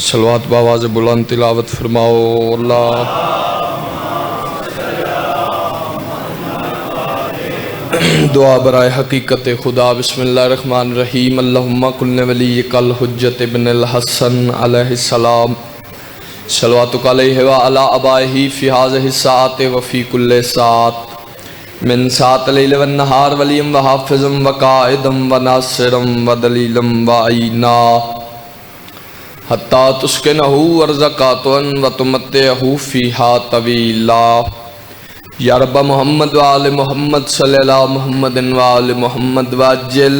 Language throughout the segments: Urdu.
صلوات بآواز بلند تلاوت فرماؤ اللہ دعا برائے حقیقت خدا بسم اللہ الرحمن الرحیم اللہم کل ولیک الحجت ابن الحسن علیہ السلام صلواتک علیہ وعلی آبائہ فی ہذہ الساعۃ وفی کل ساعۃ من ساعۃ اللیل والنہار ولیم وحافظم وقائدم وناصرم ودلیلم وعینا حتی تسکنہ ورزقاتن وتمتعہ فیہا طویلا یا رب محمد وآل محمد صلی اللہ محمد وآل محمد واجل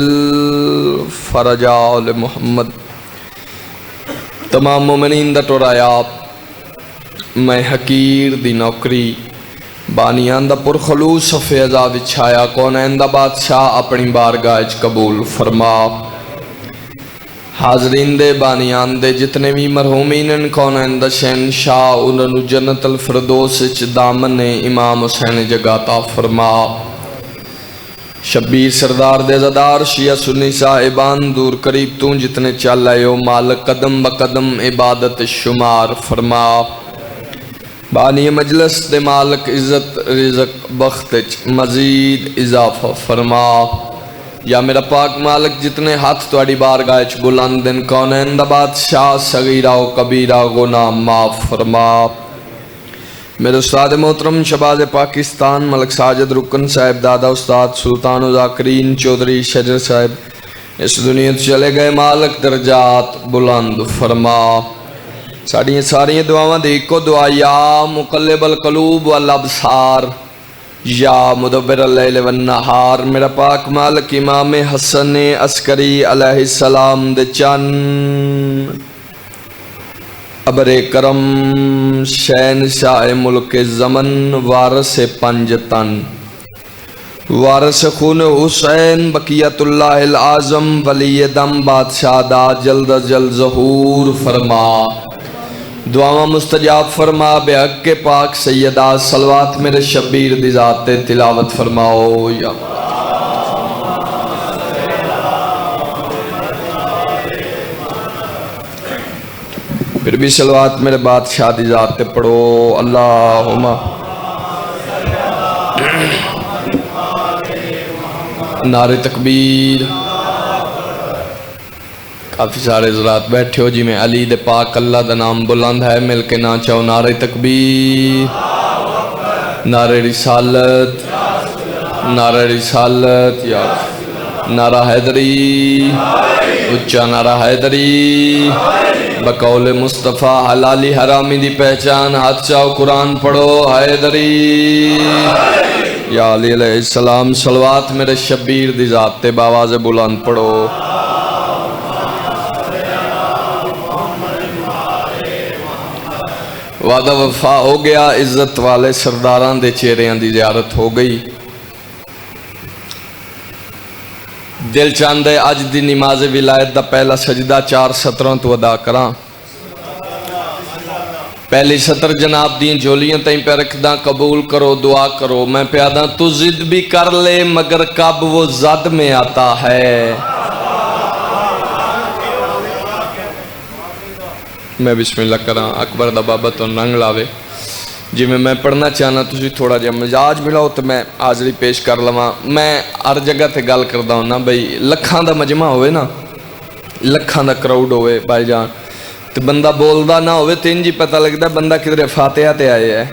فرج آل محمد تمام مومنین دا ٹورایا میں حقیر دی نوکری بانیان دا پرخلوص صفِ ازا وچھایا کونین دا بادشاہ اپنی بارگاہ قبول فرما حاضرین دے بانیان دے جتنے بھی مرحومین ان کونین دا شہنشاہ انہوں جنت الفردوس اچ دامن امام حسین جگاتا فرما شبیر سردار دے زدار شیعہ سنی صاحبان دور قریب توں جتنے چل آئے ہو مالک قدم بقدم عبادت شمار فرما بانی مجلس دے مالک عزت رزق بخت مزید اضافہ فرما یا میرا پاک مالک جتنے ہاتھ توڑی بارگاہ چ بلندن کونین دا بادشاہ صغیرہ و کبیرہ گناہ معاف فرما میرے استاد محترم شہباز پاکستان ملک ساجد رکن صاحب دادا استاد سلطان و ذاکرین چودھری شجر صاحب اس دنیا چلے گئے مالک درجات بلند فرما ساری دعاواں دیکھو دعا یا مقلب القلوب والابصار یا مدبر اللیل والنہار میرا پاک مالک امام حسن عسکری علیہ السلام دے چن ابر کرم شہنشاہ ملک زمن وارث پنج تن وارث خون حسین بقیت اللہ العظم ولی دم بادشاہ دا جلد از جلد ظہور فرما دعاواں مستجاب فرما بے حق کے پاک سیدہ صلوات میرے شبیر دی ذات تلاوت فرماؤ یا پھر بھی صلوات میرے بادشاہ دی ذات پڑھو اللہم نعرہ تکبیر کافی سارے حضرات بیٹھے ہو جی میں علی دے پاک اللہ دا نام بلند ہے مل کے نہ چاہو نعرہ تکبیر نعرہ رسالت یا نعرہ حیدری اچھا نعرہ حیدری بقول مصطفیٰ حلالی حرامی دی پہچان ہاتھ چاہو قرآن پڑھو حیدری یا علی علیہ السلام صلوات میرے شبیر دی ذات باواز بلند پڑھو وعدہ وفا ہو گیا عزت والے سرداران دے چہریاں دی زیارت ہو گئی دل چاندے اج دی نماز ولایت دا پہلا سجدہ 4 سطروں تو ادا کراں پہلی سطر جناب دین جولیاں تائیں پہ رکھداں قبول کرو دعا کرو میں پیاداں تو ضد بھی کر لے مگر کب وہ زد میں آتا ہے میں بسم اللہ کراں اکبر دا بابا تو ننگ لاوے جی میں پڑھنا چاہنا تسی تھوڑا جا مزاج ملاؤ تو میں حاضری پیش کر لواں میں ہر جگہ تے گل کردا ہوں نا بھئی لکھاں دا مجمع ہوئے نا لکھاں دا کراؤڈ ہوئے بھائی جان تو بندہ بولدا نہ ہوئے تو انجی پتہ لگدا بندہ کدھر فاتحہ تے آئے ہے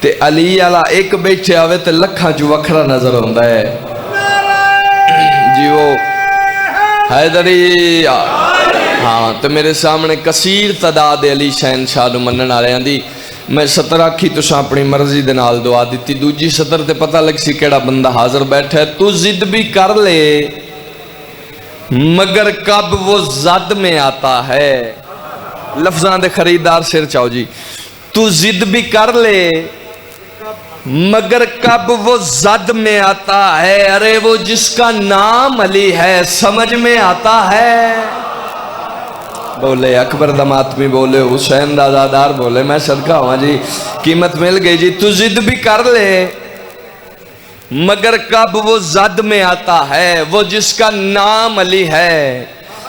تے علی علا ایک بیٹھے آوے تے لکھاں جو وکھرا نظر ہوندا ہے جی وہ حیدری ہاں تو میرے سامنے کثیر تعداد علی شہنشاہ نو منن آ رہے ہیں دی میں سطر آکھی تو ساں اپنی مرضی دے نال دعا دیتی دوجی سطر تے پتہ لگ سی کیڑا بندہ حاضر بیٹھا ہے تو ضد بھی کر لے مگر کب وہ زد میں آتا ہے لفظان دے خریدار سر چاہو جی تو ضد بھی کر لے مگر کب وہ زد میں آتا ہے ارے وہ جس کا نام علی ہے سمجھ میں آتا ہے بولے اکبر دا ماتمی بولے حسین دا زادار بولے میں صدقہ ہوا جی قیمت مل گئی جی تو ضد بھی کر لے مگر کب وہ زد میں آتا ہے وہ جس کا نام علی ہے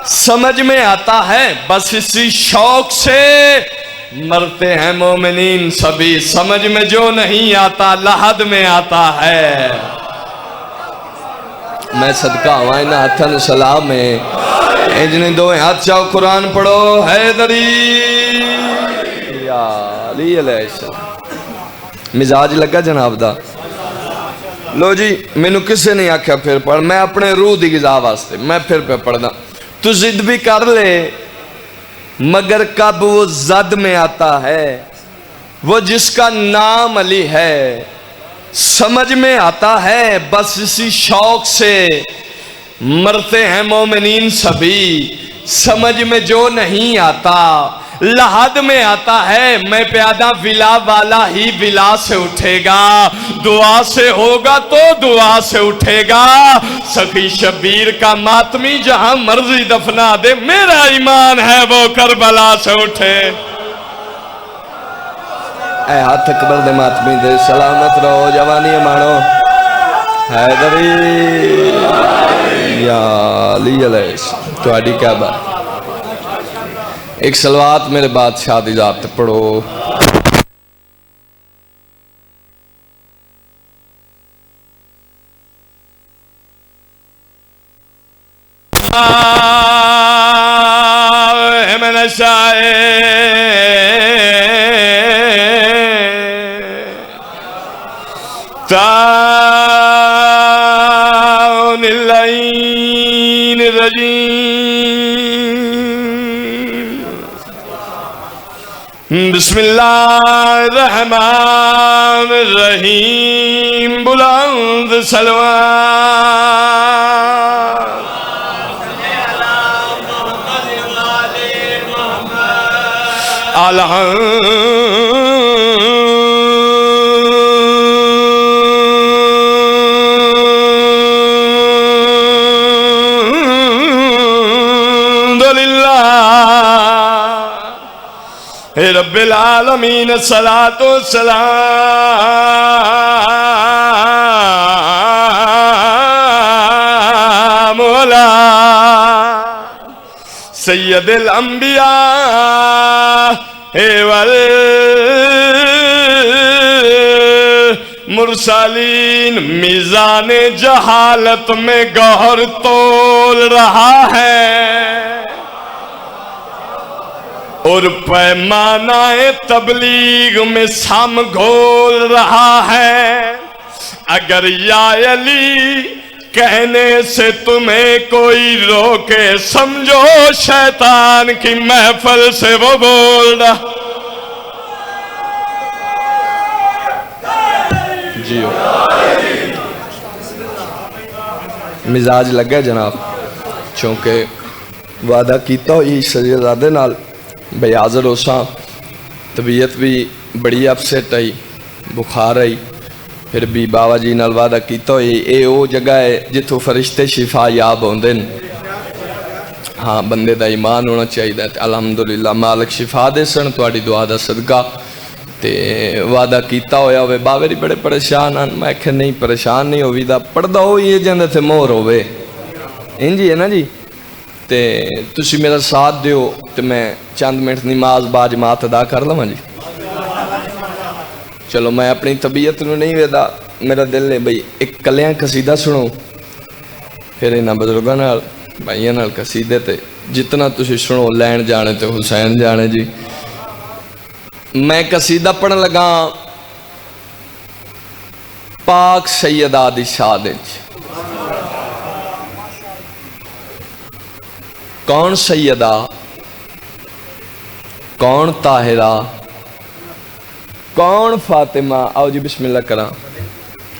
سمجھ میں آتا ہے بس اسی شوق سے مرتے ہیں مومنین سبھی، سمجھ میں جو نہیں آتا لحد میں آتا ہے۔ میں صدقہ ہوا انہا ہتھن سلام میں انجنے دو ہاتھ چاہو قرآن پڑھو حیدری یا علی علیہ السلام۔ مزاج لگا جناب دا؟ لو جی میں نو کسے نہیں آکھا پھر پڑھ، میں اپنے روح دی غذا واسطے میں پھر پڑھنا۔ تو ضد بھی کر لے مگر کب وہ زد میں آتا ہے، وہ جس کا نام علی ہے، سمجھ میں آتا ہے بس اسی شوق سے مرتے ہیں مومنین سبھی، سمجھ میں جو نہیں آتا لحد میں آتا ہے۔ میں پیادہ ولا والا ہی ولا سے اٹھے گا، دعا سے ہوگا تو دعا سے اٹھے گا۔ سخی شبیر کا ماتمی جہاں مرضی دفنا دے، میرا ایمان ہے وہ کربلا سے اٹھے۔ اے ہاتھ اکبر دے ماتمی دے سلامت رہو، جوانی مانو حیدری یا علی علیہ السلام۔ تو آڈی کیا بات؟ ایک صلوات میرے بادشاہ دی ذات پڑھو۔ من الشائع تعاون اللعین الرجیم، بسم اللہ الرحمن الرحیم، بلند صلوات الحمدللہ رب العالمین، الصلاة والسلام علی سید الانبیاء والمرسلین۔ میزان جہالت میں گوہر تول رہا ہے اور پیمانہ تبلیغ میں سم گھول رہا ہے۔ اگر یا علی کہنے سے تمہیں کوئی روکے، سمجھو شیطان کی محفل سے وہ بول رہا۔ جی مزاج لگ گیا جناب، چونکہ وعدہ کیتا ہوئی شہزادے نال بھئی حاضر ہو ساں، طبیعت بھی بڑی اپسیٹ آئی، بخار آئی، پھر بھی بابا جی نال وعدہ کیتا ہوئی اے او جگہ ہے جتو فرشتے شفا یاب ہوندن۔ ہاں بندے دا ایمان ہونا چاہیے دا، الحمدللہ مالک شفا دے سن تواڈی دعا دا صدقہ۔ تے وعدہ کیتا ہویا ہوئے باوری بڑے پریشان ہیں، میں کہ نہیں پریشان نہیں ہوئی دا، پڑھ دا ہوئی یہ جندے تھے مور ہوئے انجی ہے نا جی۔ تے تسی میرا ساتھ دیو تے میں چند منٹ نماز با جماعت ادا کر لوں جی۔ چلو میں اپنی طبیعت نو نہیں ویدا، میرا دل ہے بھئی ایک کلیاں قصیدہ سنو، پھر انہاں بزرگاں نال بھائیاں نال قصیدے تے جتنا تسی سنو لین جانے تے حسین جانے جی۔ میں قصیدہ پڑھن لگا پاک سیدہ دی شادج۔ کون سیدہ، کون طاہرہ، کون فاطمہ، آؤ جی بسم اللہ کرام۔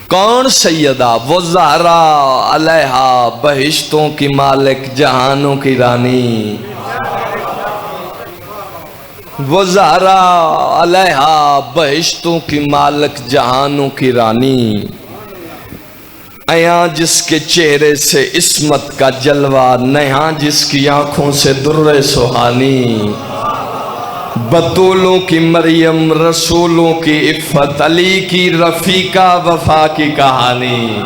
کون سیدہ، وہ زہرا علیہا بہشتوں کی مالک جہانوں کی رانی، وہ زہرا علیہا بہشتوں کی مالک جہانوں کی رانی، ایاں جس کے چہرے سے عصمت کا جلوہ، نیہاں جس کی آنکھوں سے در سہانی، بطولوں کی مریم رسولوں کی عفت، علی کی رفیقہ وفا کی کہانی۔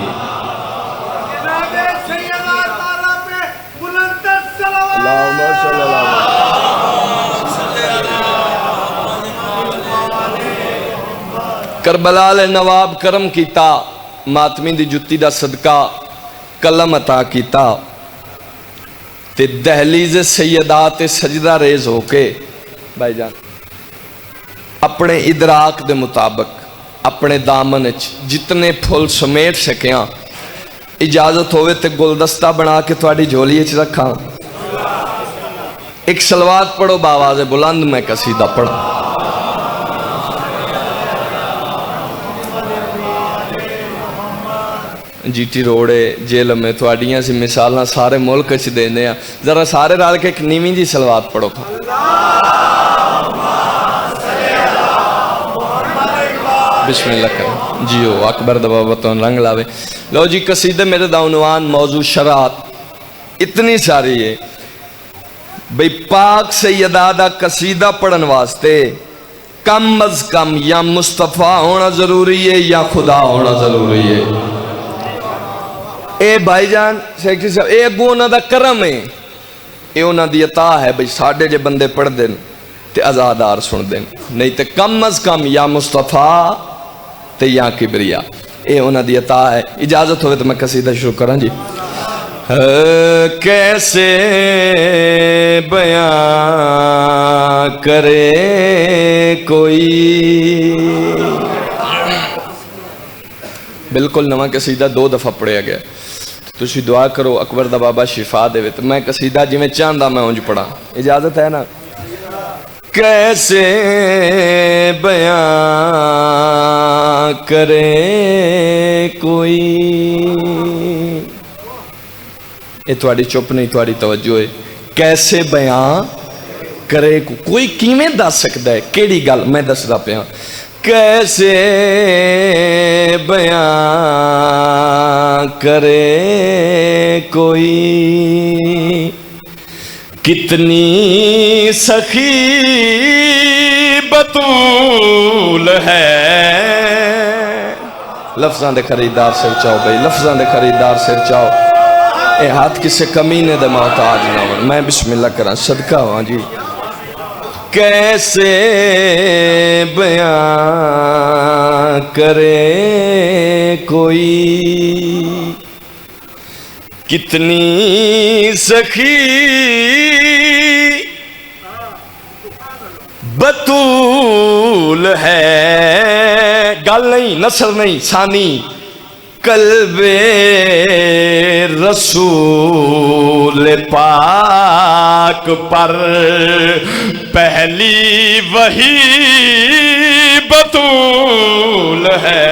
اللہم صلی اللہ کربلا لے نواب کرم کیتا ماتمی دی جتی دا صدقہ کلم عطا کیتا تے دہلیز سیدات سجدہ ریز ہو کے بھائی جان اپنے ادراک دے مطابق اپنے دامن جتنے پھول سمیٹ سکیاں اجازت ہوئے تے گلدستہ بنا کے تھوڑی جھولی اچھ رکھا ایک سلوات پڑھو باواز بلند میں قصیدہ پڑھو جی ٹی روڑے جیل میں تھوڑیاں سی مثالنا سارے ملک اچھ دینے ہیں ذرا سارے رال کے ایک نیویں جی سلوات پڑھو بسم اللہ کریں جی ہو اکبر دبابتون رنگ لاوے لو جی قصیدے میرے دعنوان موضوع شرات اتنی ساری ہے بھئی پاک سیدہ دا قصیدہ پڑھن واسطے کم از کم یا مصطفیٰ ہونا ضروری ہے یا خدا ہونا ضروری ہے اے بھائی جان سیکٹری صاحب اے اگو انہاں دا کرم ہے اے انہاں دی عطا ہے بھئی ساڑھے جے بندے پڑھ دیں تے ازادار سن دیں نہیں تے کم از کم یا مصطفیٰ تے یا کبریا اے انہاں دی عطا ہے اجازت ہوئے تو میں قصیدہ شروع کریں جی کیسے بیان کرے کوئی بالکل نواں قصیدہ 2 دفعہ پڑھیا گیا تسی دعا کرو اکبر دا بابا شفا دے تو میں قصیدہ جی میں چاندہ میں اونج پڑھا اجازت ہے نا کیسے بیان کرے کوئی یہ تھوڑی چپ نہیں تھوڑی توجہ ہے کیسے بیان کرے کوئی کیویں دس سکتا ہے کیڑی گل میں دس دا پیا کیسے بیان کرے کوئی کتنی سخی بطول ہے لفظاں دے خریدار سر چاہو بھئی لفظاں دے خریدار سر چاہو اے ہاتھ کسے کمینے دے محتاج نہ ہو میں بسم اللہ کرا صدقہ ہوا جی کیسے بیان کرے کوئی کتنی سخی بطول ہے گل نہیں نسل نہیں ثانی قلب رسول پاک پر پہلی وہی بطول ہے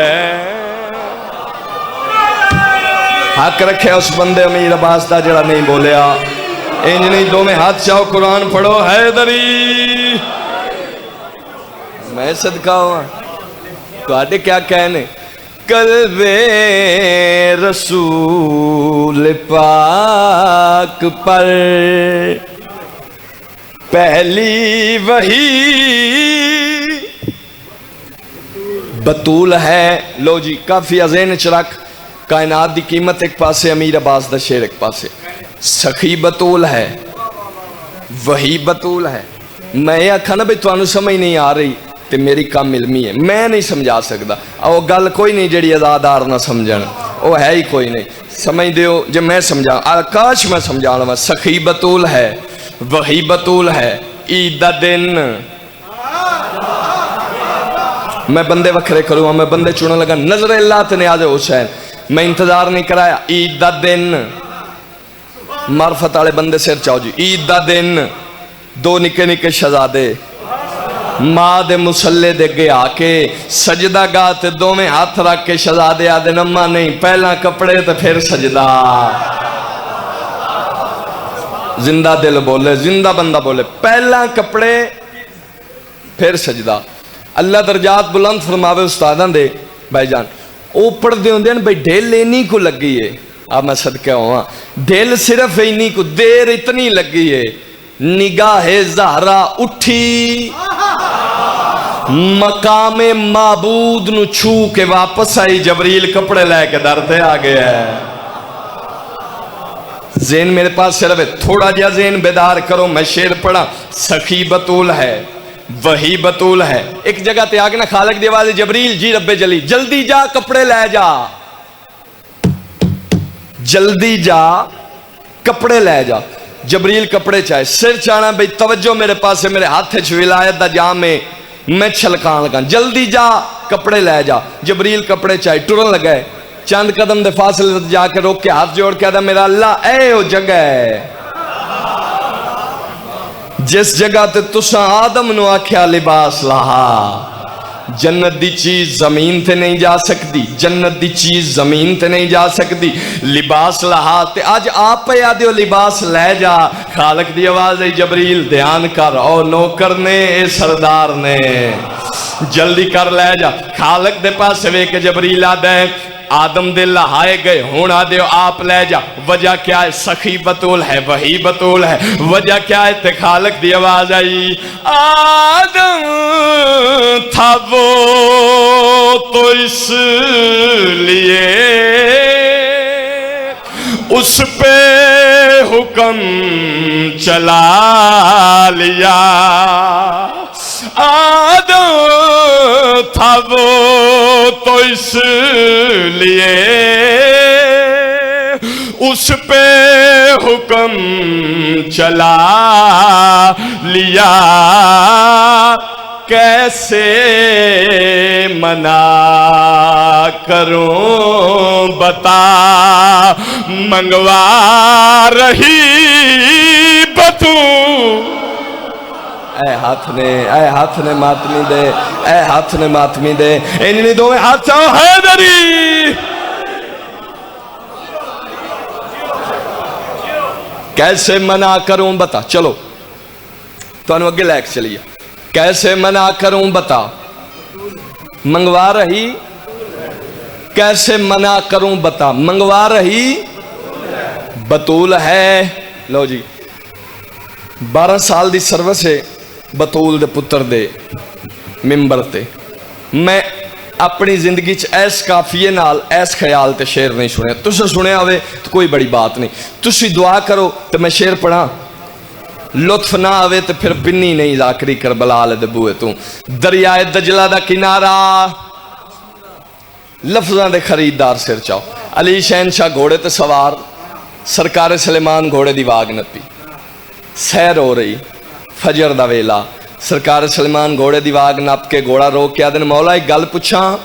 حق رکھے اس بندے امیر عباس دا جڑا نہیں بولیا انج نہیں دو میں ہاتھ چاہو قرآن پڑھو حیدری میں صدقہ ہوا تو آٹے کیا کہنے قلب رسول پاک پر پہلی وہی بطول ہے لو جی کافی ازین چرک کائنات دی قیمت ایک پاسے امیر عباس دا شیر ایک پاسے سخی بطول ہے وہی بطول ہے میں یہ کھانا بھی توانو سمجھ نہیں آ رہی تے میری کم علمی ہے میں نہیں سمجھا سکتا او گل کوئی نہیں جڑی ازادار نہ سمجھن او ہے ہی کوئی نہیں سمجھ دیو جب میں سمجھا آکاش میں سمجھانا میں سخی بطول ہے وہی بطول ہے عید دا دن میں بندے وکھرے کروں میں بندے چونے لگا نظر اللہ تے نیاز حسین میں انتظار نہیں کرایا عید دا دن معرفت والے بندے سر چاہو جی عید دا دن دو نکے نکے شہزادے ماں دے مسلے دے گے آکے سجدہ گاہ تے دو میں ہاتھ رکھ کے شہزادے آدھے نمہ نہیں پہلا کپڑے تے پھر سجدہ زندہ دل بولے زندہ بندہ بولے پہلا کپڑے پھر سجدہ اللہ درجات بلند فرماوے استادان دے بھائی جان اوپر دے ہوندے ہیں بھائی ڈھیل لینی کو لگی ہے اب میں صدقہ ہوا ڈھیل صرف اینی کو دیر اتنی لگی ہے نگاہ زہرہ اٹھی مقام معبود نو چھو کے واپس آئی جبریل کپڑے لے کے درتے آگے ہے ذہن میرے پاس صرف ہے، تھوڑا جا ذہن بیدار کرو، میں شعر پڑھا، سخی بطول ہے، وہی بطول ہے. ایک جگہ تے آگے نا خالق دی آواز، جبریل جی رب جلی، جلدی جا کپڑے لے جا، جلدی جا کپڑے لے جا. جبریل کپڑے چاہے، سر چاہنا بھئی توجہ میرے پاس ہے، میرے ہاتھ ولایت دا جام ہے، میں چھلکان لگا، جلدی جا کپڑے لے جا. جبریل کپڑے چاہے، ٹرن لگائے، چند قدم دے فاصلے جا کے روک کے ہاتھ جوڑ کے آدھا میرا اللہ اے وہ جگہ ہے جس جگہ تے تساں آدم نو آکھیا لباس لہا. جنت دی چیز زمین تے نہیں جا سکتی، جنت دی چیز زمین تے نہیں جا سکتی. لباس لہا تے آج آپ پہ آدھے لباس لے جا. خالق دی آواز ہے جبریل دھیان کر، او نوکر نے اے سردار نے جلدی کر لے جا. خالق دے پاس وے کہ جبریل آدھے ہے آدم دے لہائے گئے، ہون آدھے آپ لے جا. وجہ کیا ہے؟ سخی بطول ہے، وہی بطول ہے. وجہ کیا ہے؟ تے خالق دی آواز آئی، آدم تھا وہ تو اس لیے اس پہ حکم چلا لیا. آدم تھا وہ تو اس لیے اس پہ حکم چلا لیا. کیسے منع کروں بتا، منگوا رہی بطول. اے ہاتھ نے ماتمی دے، اے ہاتھ نے ماتمی دے، انہی دو ہاتھ چاہو حیدری. کیسے منع کروں بتا، چلو تو انہوں اگے لائک چلیے. کیسے منع کروں بتا، منگوا رہی. کیسے منع کروں بتا، منگوا رہی بطول ہے. لو جی 12 سال دی سروس ہے بطول دے پتر دے ممبر تے. میں اپنی زندگی چ ایس کافیے نال ایس خیال تے شعر نہیں سنے. تسے سنے ہوئے تو کوئی بڑی بات نہیں، تسی دعا کرو تو میں شعر پڑھا. لطف نہ آوے تو پھر بنی نہیں ذاکری کربلا لے دبوئے تو. دریائے دجلہ دا کنارہ لفظاں دے خریدار سر چاہو. علی شہنشاہ گھوڑے تے سوار، سرکار سلیمان گھوڑے دی واگ نپی. سیر ہو رہی فجر دا ویلا، سرکار سلیمان گھوڑے دی واگ نپ کے گھوڑا روک کے آدھن مولا ایک گل پوچھاں.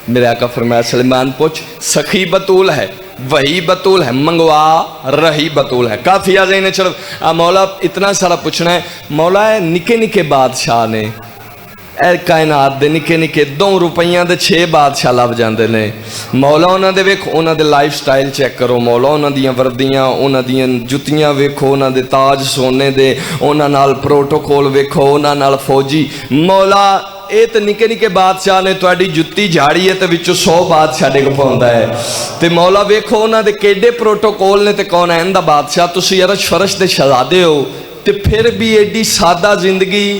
میرے آقا فرمایا سلیمان پوچھ. سخی بطول ہے، وہی بطول ہے، منگوا رہی بطول ہے. کافی آزیں نے چلو مولا اتنا سارا پوچھنا ہے. مولا ہے نکے نکے بادشاہ نے، اے کائنات دے نکے نکے 2 روپیاں دے 6 بادشاہ لب جاندے نے. مولا انہاں دے ویکھو، انہاں دے لائف سٹائل چیک کرو. مولا انہاں دیاں وردیاں، انہاں دیاں جتیاں ویکھو، انہاں دے تاج سونے دے، انہاں نال پروٹوکول ویکھو، انہاں نال فوجی. مولا اے تے نکے نکے بادشاہ نے، تواڈی جُتی جھاڑی ہے تے وچوں 100 بادشاہ ڈگ پوندا ہے. تے مولا ویکھو انہاں دے کیڈے پروٹوکول نے تے کون ہے دا بادشاہ. تسی عرش فرش دے شہزادے ہو تے پھر بھی ایڈی سادہ زندگی.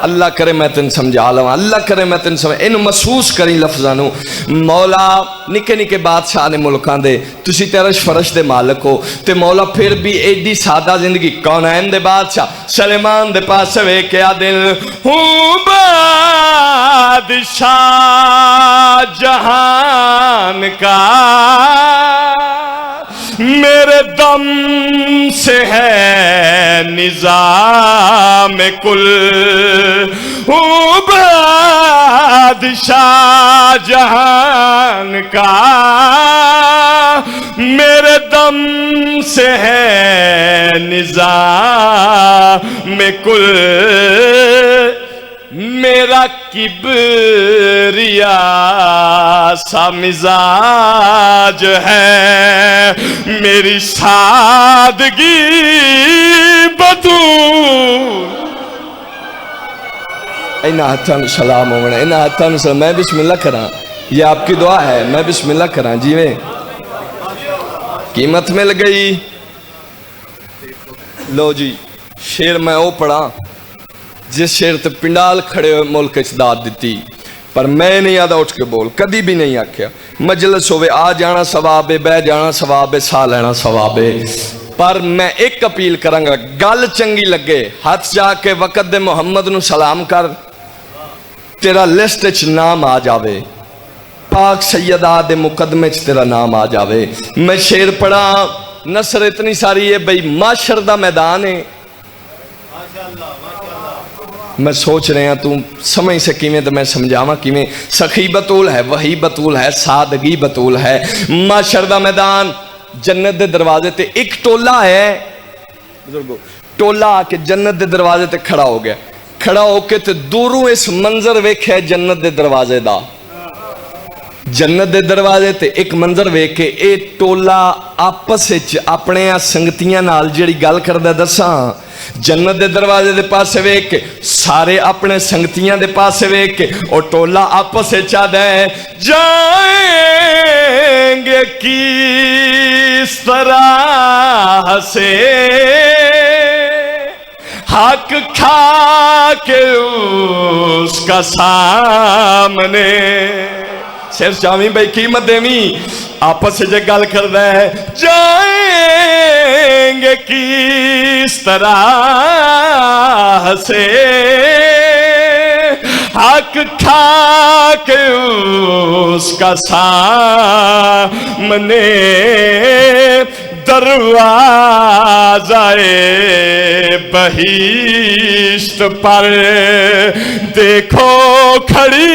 اللہ کرے میں تن سمجھا لوں، اللہ کرے میں تن سمجھا انہوں محسوس کریں لفظانوں. مولا نکے نکے بادشاہ نے ملکان دے، تسی تے عرش فرش دے مالک ہو تے مولا پھر بھی ایڈی سادہ زندگی. کونین دے بادشاہ سلیمان دے پاس وے کیا دل ہوں بادشاہ جہان کا، میرے دم سے ہے نظام کل. ہوں بادشاہ جہان کا، میرے دم سے ہے نظام کل. میرا کبریا سا مزاج ہے، میری سادگی بطول. اینا ہتھان سلام ہونے، اینا ہتھان سلام. میں بسم اللہ کراں، یہ آپ کی دعا ہے، میں بسم اللہ کراں. جی میں قیمت مل گئی. لو جی شعر میں او پڑھا جس شعر تے پنڈال کھڑے ہوئے ملک اچ داد دیتی. پر میں نہیں آدھا اٹھ کے بول، کدی بھی نہیں آکھیا۔ مجلس ہوئے آ جانا ثواب ہے، بہ جانا ثواب ہے، سا لینا ثواب ہے۔ پر میں ایک اپیل کروں گا، گل چنگی لگے ہاتھ جا کے وقت دے محمد نو سلام کر، تیرا لسٹ چ نام آ جاوے، پاک سیدہ دے مقدمے چ تیرا نام آ جاوے۔ میں شعر پڑھا، نثر اتنی ساری ہے بھئی معاشر دا میدان ہے۔ میں سوچ رہے ہیں تو سمجھ سکی میں تو میں سمجھاواں کی میں، سخی بطول ہے، وحی بطول ہے، سادگی بطول ہے۔ معاشر دا میدان، جنت دے دروازے تے ایک ٹولہ ہے، بزرگو ٹولہ آ کے جنت دے دروازے تے کھڑا ہو گیا، کھڑا ہو کے تے دوروں اس منظر ویکھے جنت دے دروازے دا، جنت دے دروازے تے ایک منظر ویکھے اے ٹولہ آپس وچ اپنے سنگتیاں نال جڑی گل کردا دساں، جنت دے دروازے دے پاسے ویکھ کے سارے اپنے سنگتیاں دے پاسے ویکھ کے او ٹولہ آپس وچ آدا ہے، جائیں گے کس طرح سے حق کھا کے اس کا سامنے۔ صرف چاہویں بھائی قیمت دیویں، آپس سے گل کردا ہے، جائیں گے کس طرح سے حق کھا کے اس کا سامنے، دروازہ بہشت پر دیکھو کھڑی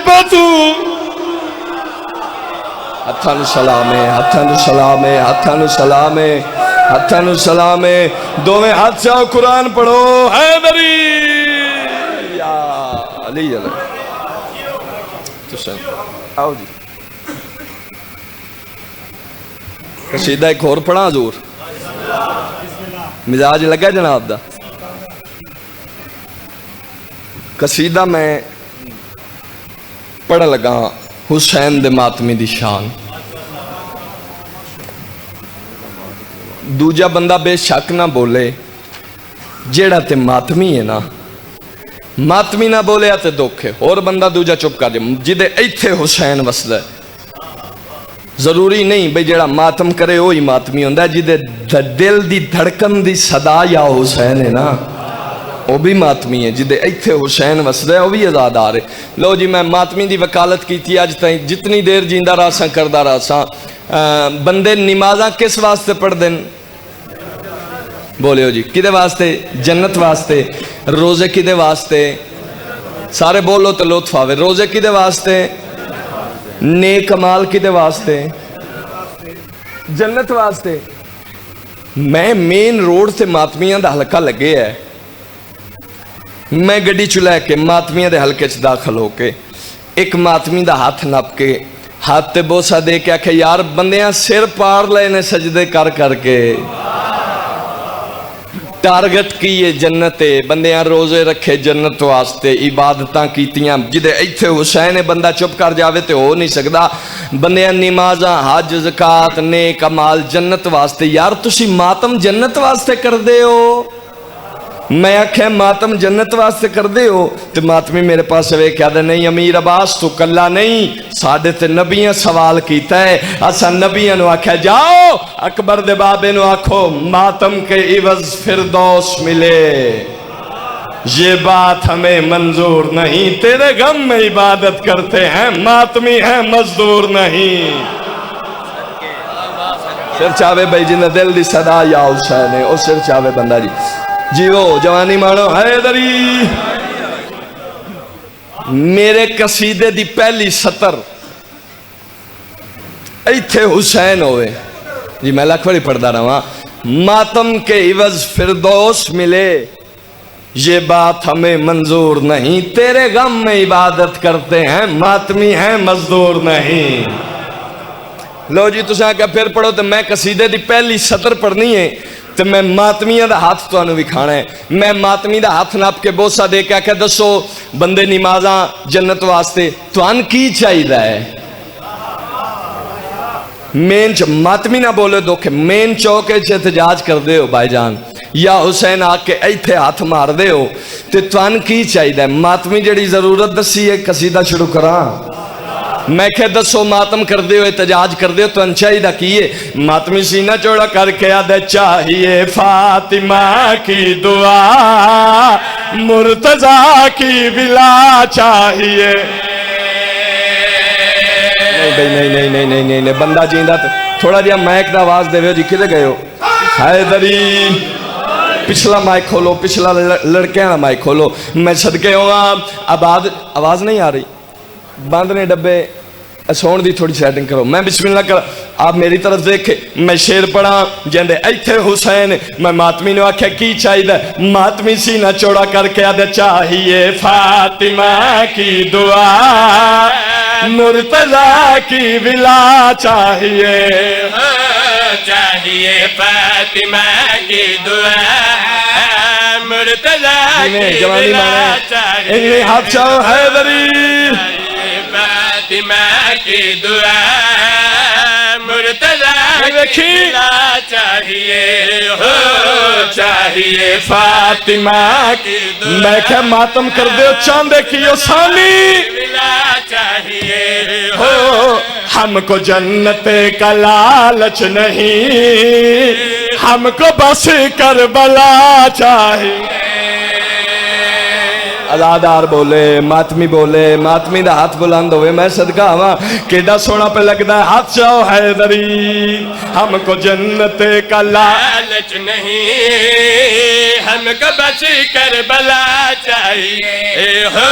بطول۔ ہتھاں سلام ہے، ہتھاں سلام ہے، ہتھاں سلام ہے، ہتھاں سلام ہے، دوویں ہاتھ سے قرآن پڑھو، حیدری یا علی علیہ تو آؤ جی۔ قصیدہ ایک اور پڑھا حضور، مزاج لگا جناب دا۔ قصیدہ میں پڑھ لگا حسین دے ماتمی دی شان۔ دوجا بندہ بے شک نہ بولے، جیڑا تے ماتمی ہے نا، ماتمی نہ بولے تے دکھے، اور بندہ دوجا چپ کر جائے، جدے ایتھے حسین وسدا ہے۔ ضروری نہیں بھئی جیڑا ماتم کرے وہی ماتمی ہوندا ہے، جدے دل دی دھڑکن دی صدا یا حسین ہے نا، وہ بھی ماتمی ہے۔ جدے ایتھے حسین وسدا ہے وہ بھی ازادار ہے۔ لو جی میں ماتمی دی وکالت کی تھی، آج تائیں جتنی دیر جیندہ راساں کردہ راساں۔ بندے نمازاں کس واسطے پڑھ دیں؟ بولے ہو جی، کدے واسطے؟ جنت واسطے۔ روزے کدے واسطے؟ سارے بولو تو لطف آوے۔ روزے کدے واسطے؟ نیک عمال کدے واسطے؟ جنت واسطے۔ میں مین روڈ سے ماتمیاں دا حلقہ لگے ہے، میں گڈی چلائے کے ماتمیاں دے حلقے چ داخل ہو کے ایک ماتمی دا ہاتھ نپ کے ہاتھ تے بوسا دے کے آکھے یار بندیاں سر پار لے نے سجدے کر کر کے، ٹارگٹ کیے جنت، بندیاں روزے رکھے جنت واسطے، عبادتاں کیتیاں، جدے ایتھے حسین بندہ چپ کر جاوے تے ہو نہیں سکدا۔ بندیاں نمازاں، حج، زکات، نیک اعمال جنت واسطے۔ یار تسی ماتم جنت واسطے کر دے ہو؟ میں آکھے ماتم جنت واسطے کر دے ہو؟ تو ماتمی میرے پاس وے کہہ دے نہیں امیر عباس تو کلا نہیں، ساڑھے تے نبیاں سوال کیتا ہے، اسا نبیاں نو آکھے جاؤ اکبر دے بابے نو آکھو ماتم کے عوض فردوس ملے، یہ بات ہمیں منظور نہیں، تیرے غم میں عبادت کرتے ہیں، ماتمی ہیں مزدور نہیں۔ سر چاہوے بھائی جنہ دل دی صدا یا حسین ہے، او سر چاہوے بندہ جی جیو جوانی مانو حیدری۔ میرے قصیدے دی پہلی سطر ایتھے حسین ہوئے جی، میں لاکھ بڑی پڑھدا رہا، ماتم کے عوض فردوس ملے، یہ بات ہمیں منظور نہیں، تیرے غم میں عبادت کرتے ہیں، ماتمی ہیں مزدور نہیں۔ لو جی تساں کہا پھر پڑھو، تو میں قصیدے دی پہلی سطر پڑھنی ہے تو میں ماتمیاں دا ہاتھ تو انہوں بھی کھانا ہے۔ میں ماتمی دا ہاتھ ناپ کے بوسا دے کے کہ دسو بندے نمازاں جنت واسطے تو ان کی چاہی دا ہے؟ مین ماتمی نہ بولے دو کہ مین چوکے چھے احتجاج کر دے ہو بھائی جان، یا حسین آ کے ایتھے ہاتھ مار دے ہو تے توان کی چاہیے ماتمی جڑی ضرورت دسی ہے قصیدہ شروع کراں میں کہ دسو ماتم کر دے ہو احتجاج کر دے ہو تو انچائی دا کیے ماتمی سینہ چوڑا کر کے آدھے چاہیے فاطمہ کی دعا مرتضیٰ کی بلا چاہیے نہیں بندہ جیندہ تھوڑا جیا مائک دا آواز دے ہو جی کدے گئے ہو حیدری پچھلا مائک کھولو پچھلا لڑکے والا مائک کھولو میں صدقے ہوں آواز نہیں آ رہی بند نے ڈبے سون دی تھوڑی سیٹنگ کرو میں بسم اللہ کر آپ میری طرف دیکھے میں شیر پڑھا جندے ایتھے حسین میں ماتمی نے آکھے کی چاہیے ماتمی سینہ چوڑا کر کے آدھے چاہیے فاطمہ کی دعا مرتضیٰ کی بلا چاہیے چاہیے فاطمہ کی دعا مرتضیٰ کی بلا چاہیے ہاتھ چاہو حیدری فاطمہ کی دعا مرتضیٰ کی بلا چاہیے ہو چاہیے فاطمہ کی دعا میں کہ ماتم کر دے چاندے کی یوسانی بلا چاہیے ہو ہم کو جنت کا لالچ نہیں ہم کو بس کربلا چاہیے ازادار بولے ماتمی دا ہاتھ بلند ہوئے میں صدقہ ہوا کیڑا سونا پہ لگتا ہے ہاتھ چاہو حیدری ہم کو جنت کا لالچ نہیں ہم کو بس کربلا چاہیے ہو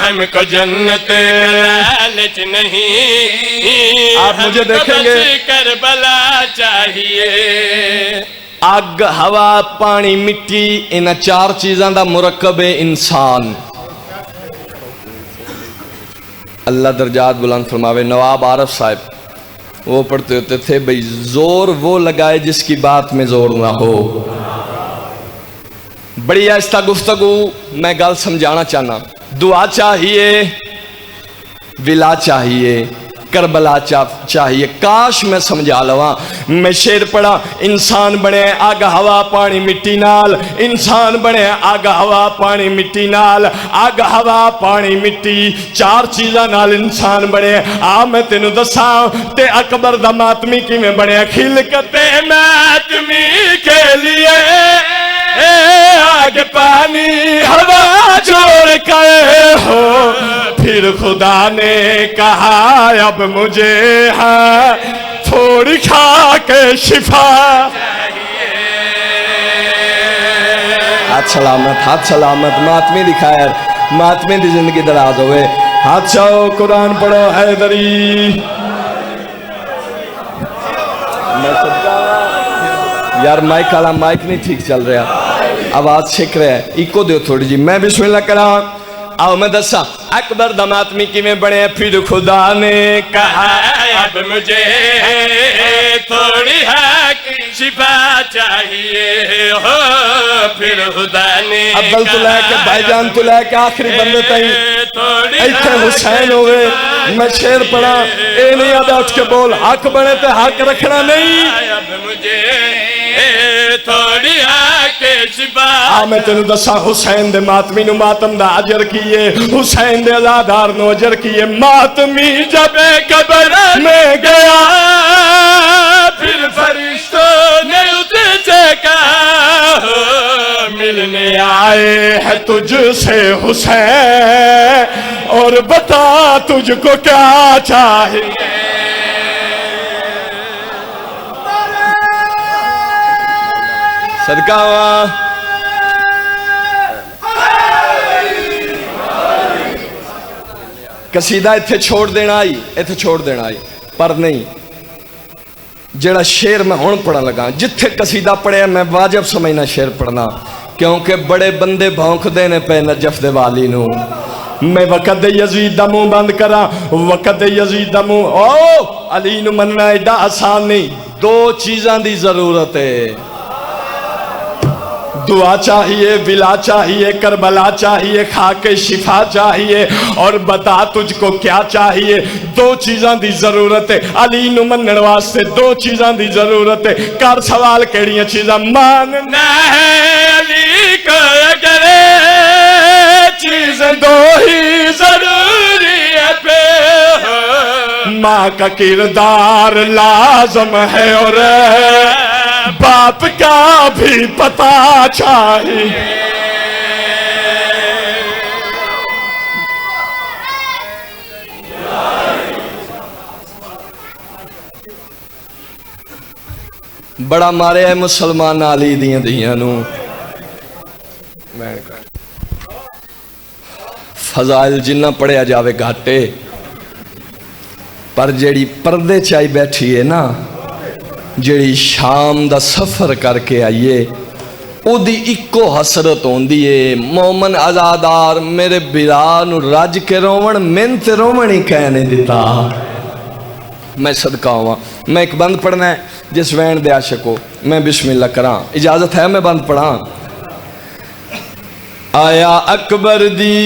ہم کو جنت لالچ نہیں آپ مجھے دیکھیں گے کربلا چاہیے آگ ہوا پانی مٹی ان چار چیزاں دا مرکب انسان اللہ درجات بلند فرماوے نواب عارف صاحب وہ پڑھتے ہوتے تھے بھئی زور وہ لگائے جس کی بات میں زور نہ ہو بڑی ایستہ گفتگو میں گل سمجھانا چاہنا دعا چاہیے ولا چاہیے کربلا چاہیے کاش میں سمجھا لواں میں شیر پڑھا انسان بنے آگ ہوا پانی مٹی نال انسان بنے آگ ہوا پانی مٹی نال آگ ہوا پانی مٹی چار چیزاں نال انسان بنے میں تینوں دساں تے اکبر دا ماتمی کی میں بنے خلقت ماتمی کے لیے آگ پانی ہوا جوڑ کے ہو پھر خدا نے کہا اب مجھے تھوڑی کھا کے شفا ہاتھ سلامت ماتمی دکھائے ماتمی دی زندگی دراز ہوئے ہاتھ چاہو قرآن پڑھو حیدری یار مائک والا مائک نہیں ٹھیک چل رہا آواز چھک رہا ہے ایکو دیو تھوڑی جی میں بسم اللہ کراں آؤ میں دسا اکبر دا ماتمی کی میں بڑے پھر خدا نے کہا اب مجھے تھوڑی شفا چاہیے ہو پھر خدا نے ابل تو لے کے بھائی جان تو لے کے آخری بندے تائیں ایتھے حسین ہوئے میں شیر پڑھا اے نہیں آدھا اٹھ کے بول حق بنے تے حق رکھنا نہیں اب مجھے تھوڑی شفا میں تینوں دسا حسین دے ماتمی نو ماتم دا اجر کیے حسین دے ازادار نو اجر کیے ماتمی جب قبر میں گیا پھر فرشتوں نے اسے چیکا ملنے آئے ہیں تجھ سے حسین اور بتا تجھ کو کیا چاہیے صدقہ ہوا قصیدہ ایتھے چھوڑ دینا آئی پر نہیں جڑا شیر میں ہون پڑھا لگا جتھے قصیدہ پڑھے میں واجب سمجھنا شیر پڑھنا کیونکہ بڑے بندے بھونک دینے پہ نجف دے والی نو میں وقت یزید دا منہ بند کرا وقت یزید دا منہ علی نو مننا ایڈا آسان نہیں دو چیزاں دی ضرورت ہے دعا چاہیے، ولا چاہیے، کربلا چاہیے، خاک شفا چاہیے، اور بتا تجھ کو کیا چاہیے؟ دو چیزاں دی ضرورت ہے علی نو منن واسطے، دو چیزاں دی ضرورت ہے۔ کر سوال کیڑیاں چیزاں؟ ماننا ہے علی کو اگر چیزیں دو ہی ضروری ہے پہ، ماں کا کردار لازم ہے اور باپ کا بھی پتا چاہیے۔ بڑا مارے ہے مسلمان علی دیاں دیاں نو، فضائل جنہ پڑھیا جاوے گھاٹے، پر جیڑی پردے چائی بیٹھی ہے نا، جیڑی شام دا سفر کر کے آئیے، او دی اکو حسرت ہوندی ہے، مومن ازادار میرے بیران راج کے رومن من تے رومن ہی کہنے دیتا۔ میں صدقہ ہوا، میں ایک بند پڑھنا ہے جس وین دے عاشق کو، میں بسم اللہ کراں، اجازت ہے میں بند پڑھاں؟ آیا اکبر دی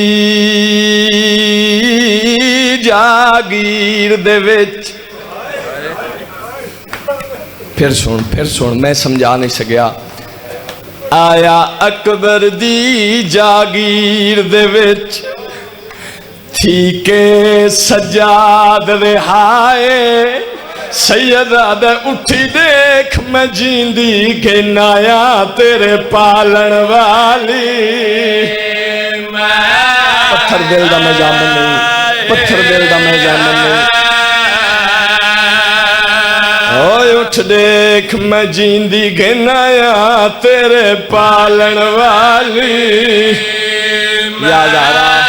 جاگیر دے وچ، پھر سن میں سمجھا نہیں سکیا۔ آیا اکبر دی جاگیر دے وچ تھی کے سجاد رہائے، سیدہ دے اٹھی دیکھ میں جیندی کہ نایا تیرے پالن والی۔ پتھر دل دا میں جامن نہیں، پتھر دل دا میں جامن نہیں، اوہ اٹھ دیکھ میں جیندی کہ نایا تیرے پالن والی۔ یاد آ رہا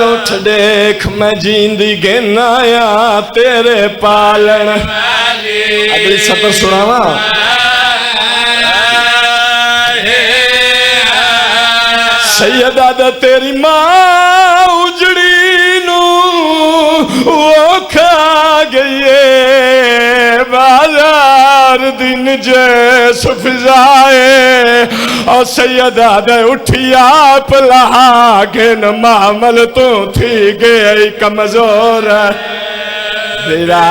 اٹھ دیکھ میں جیندی گنایا تیرے پالن۔ اگلی سطر سناوا، سیدہ دا تیری ماں اجڑی نو وہ کھا گئیے، بازار دن جیس فضائے، اور سیدہ دے اٹھی آپ لہا کے نمامل تو تھی گئی کمزور تیرا۔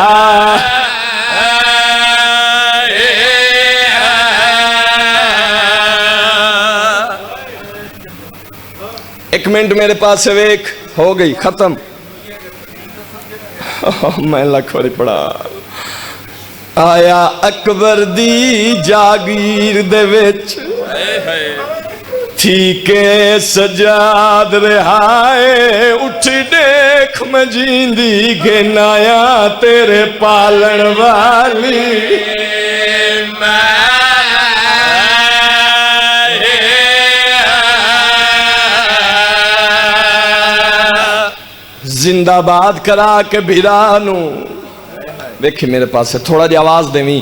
ایک منٹ میرے پاس سے ویک ہو گئی ختم، میں لکھوری پڑھا۔ آیا اکبر دی جاگیر دے وچ تھی کے سجاد رہائے، اٹھ دیکھ میں جیندی گنایا تیرے پالن والی۔ زندہ باد کرا کے بھیرانو، دیکھیں میرے پاس سے تھوڑا جی آواز دیویں،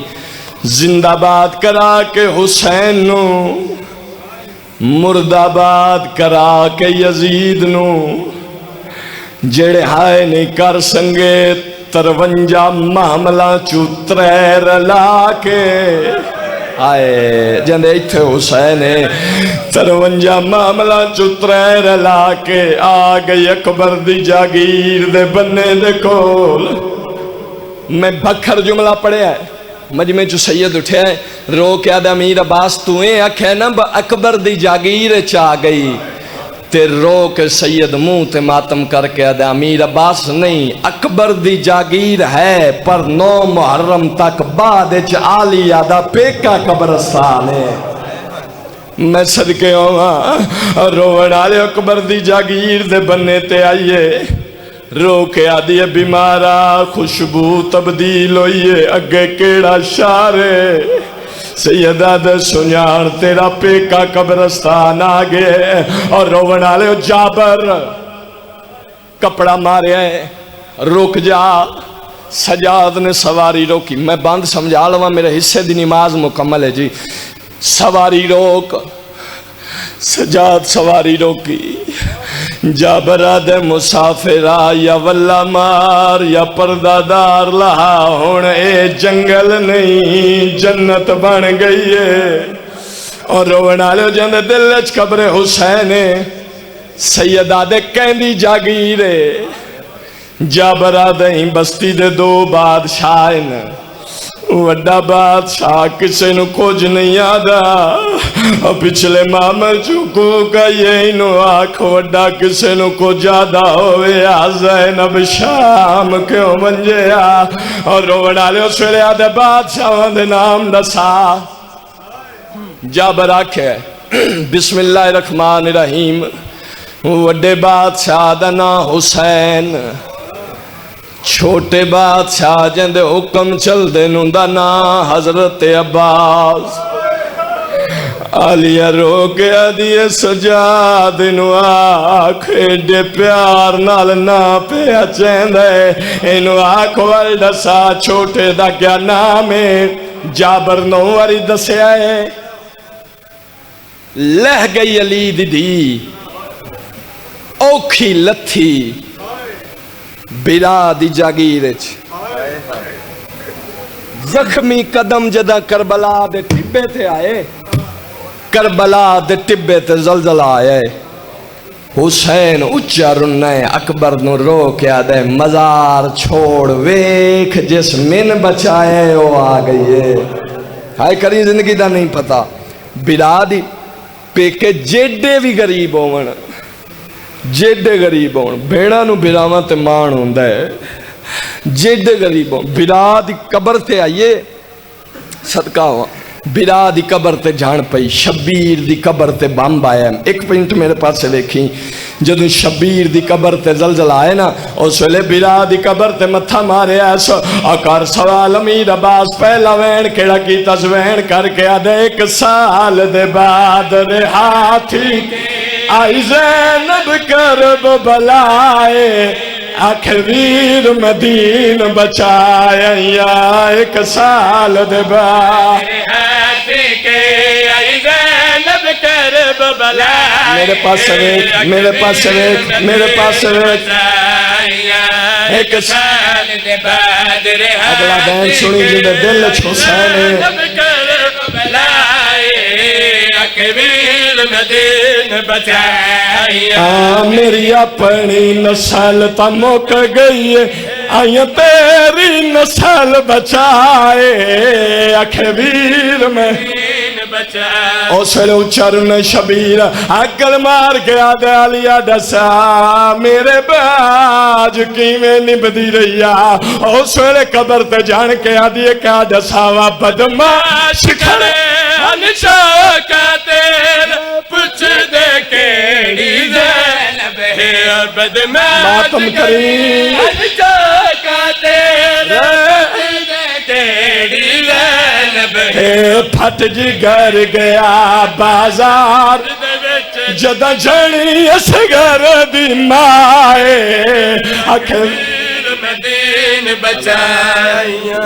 زندہ باد کرا کے حسین نو، مرد آباد کرا کے یزید نو، جڑے ہائے نہیں کر سنگے 53 معاملہ چوترے لا کے آئے جندے ایتھے حسین 53 معاملہ چوترے لا کے آ گئی اکبر دی جاگیر دے بننے دے کول۔ میں بکھر جملہ پڑھے ہے، مجمع جو سید اٹھے ہے، رو کے آدھا امیر عباس تویں اکھے نا اکبر دی جاگیر چاہ گئی، تے رو کے سید منہ تے ماتم کر کے آدھا امیر عباس نہیں، اکبر دی جاگیر ہے پر 9 محرم تک بعد آلی آدھا پیکا قبرستان ہے۔ میں صدقے ہوں روڑ آلے اکبر دی جاگیر دے بننے تے آئیے، رو کے آدھیے بیمارا خوشبو تبدیل ہوئیے، اگے کیڑا شارے سیدہ دے سنیان تیرا پیکا قبرستان آگے، اور روڑ آلے جابر کپڑا مارے ہے، رک جا۔ سجاد نے سواری روکی، میں بند سمجھا لوں میرے حصے دی نماز مکمل ہے جی۔ سواری روک، سجاد سواری روکی، جا براد مسافرہ یا واللہ مار یا پردہ دار لہا ہون اے جنگل نہیں جنت بن گئی ہے اور رونا لے جند دل اچ قبر حسین سیدہ دے کہندی جاگیرے جا برادیں بستی دے دو بادشاہ وڈا بادشاہ کسے نو کچھ نہیں آدھا پچھلے مامر چکو کا یہ نو آنکھ وڈا کسے نو کو جادہ ہوئے زینب شام کیوں منجے اور روڑا لے اس ویلے آدھے بادشاہ دے نام دسا جابر آکھے بسم اللہ الرحمن الرحیم وڈے بادشاہ دا نام حسین چھوٹے بادشاہ جندے حکم چل دے نوندا نا حضرت عباس علیہ رو گیا دیئے سجاد انو آنکھ ایڈے پیار نال نا پیا چیندے انو آنکھ والدسا چھوٹے دا کیا نامے جابر نواری دسے آئے لہ گئی علی دی اوکھی لتھی بلا دی جاگیرچ زخمی قدم جدہ کربلا دے ٹبے تے آئے کربلا دے ٹبے تے زلزلہ آئے حسین اچھا رنائے اکبر نو رو کیا دے مزار چھوڑ ویکھ جس من بچائے وہ آ گئی ہے ہائے کری زندگی دا نہیں پتا بلا دی پیکے جیڈے بھی غریب ہون جیڈے غریب ہون بھیڑا نو بھیڑاواں تے مان ہوندا ہے جیڈے غریب ہون بلا دی قبر تے آئیے صدقہ ہوا بلا دی قبر تے جان پئی شبیر دی قبر تے بمب آیا ایک پوائنٹ میرے پاس سے دیکھیں جدوں شبیر دی قبر تے زلزلہ آئے نا اس ویلے بلا دی قبر تے متھا مارے ایسا اکار سوال امیر عباس پہلا وین کیڑا کی تزوین کر کے آدھے 1 سال دے بعد رہاتی آئی زینب کرب بلائے آخر ویر مدین بچائے یا 1 سال دے بعد میرے پاس سویک میرے پاس سویک میرے پاس سویک 1 سال دے بعد اگلا بین سنی جنہیں دل چھوسانے میری اپنی نسل تا موک گئی آئیں تیری نسل بچائے اکھویر میں اس ویلے اچھرن شبیر اکل مار کے آدھے علیہ دسا میرے باج کیویں نبدی رہیا اس ویلے قبر تے جان کے آدھے کیا دساوا بدماش کھڑے انشا کا تیر پچھ دے کیڑی زینب ہے بدماش ماتم کریم انشا کا تیر پچھ دے کیڑی زینب ہے پھٹ جگر گیا بازار جدہ جھڑی اسگر دی مائے اکھر مدین بچائیاں